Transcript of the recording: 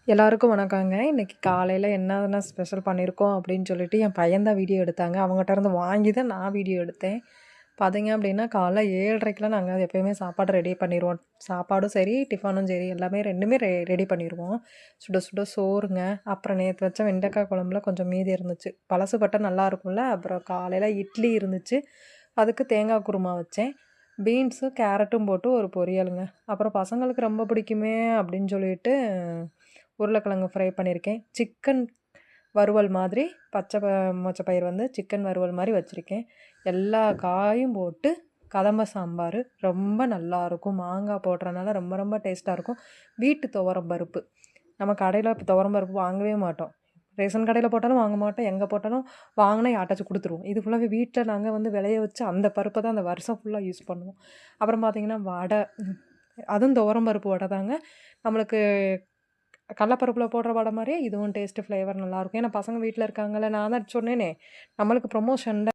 எல்லாருக்கும் வணக்கங்க. இன்னைக்கு காலையில என்னென்ன ஸ்பெஷல் பண்ணியிருக்கோம் அப்படின்னு சொல்லிட்டு என் பையன் தான் வீடியோ எடுத்தாங்க. அவங்கட்ட இருந்து வாங்கி தான் நான் வீடியோ எடுத்தேன். பார்த்தீங்க அப்படின்னா, காலைல 7:30க்கெல்லாம் நாங்க எப்பயுமே சாப்பாடு ரெடி பண்ணிருவோம். சாப்பாடும் சரி, டிஃபனும் சரி எல்லாமே 2மே ரெடி பண்ணிருவோம். சுட சுட சோறுங்க. அப்புறம் நேத்து வச்ச வெண்டைக்காய் குழம்புல கொஞ்சம் மீதி இருந்துச்சு. பழசு பட்டா நல்லாருக்கும்ல. அப்புறம் காலையில இட்லி இருந்துச்சு. அதுக்கு தேங்காய் குருமா வச்சேன். பீன்ஸும், கேரட்டும் போட்டு ஒரு பொரியலுங்க. அப்புறம் பசங்களுக்கு ரொம்ப பிடிக்குமே அப்படின்னு சொல்லிட்டு உருளைக்கிழங்கு ஃப்ரை பண்ணியிருக்கேன். சிக்கன் வறுவல் மாதிரி பச்சை மொச்சப்பயிறு வந்து சிக்கன் வறுவல் மாரி வச்சுருக்கேன். எல்லா காயும் போட்டு கதம்ப சாம்பார் ரொம்ப நல்லாயிருக்கும். மாங்காய் போடுறனால ரொம்ப ரொம்ப டேஸ்ட்டா இருக்கும். வீட்டு துவரம் பருப்பு. நம்ம கடையில துவரம் பருப்பு வாங்கவே மாட்டோம். ரேஷன் கடையில போட்டாலும் வாங்க மாட்டோம். எங்க போட்டாலும் வாங்குனா யார்ட்டாச்சும் குடுத்துருவோம். இது ஃபுல்லாவே வீட்ல நாங்க வந்து விளைய வச்சு அந்த பருப்ப தான் அந்த வருஷம் ஃபுல்லா யூஸ் பண்ணுவோம். அப்புறம் பார்த்தீங்கன்னா, வடை. அதுவும் துவரம் பருப்பு வடை தாங்க. நம்மளுக்கு கடலப்பருப்புல போடுற வடை மாரியே இதுவும் டேஸ்ட்டு ஃப்ளேவர் நல்லாயிருக்கும். ஏன்னா பசங்க வீட்ல இருக்காங்கல்ல. நான் தான் சொன்னேனே, நம்மளுக்கு ப்ரமோஷன்ல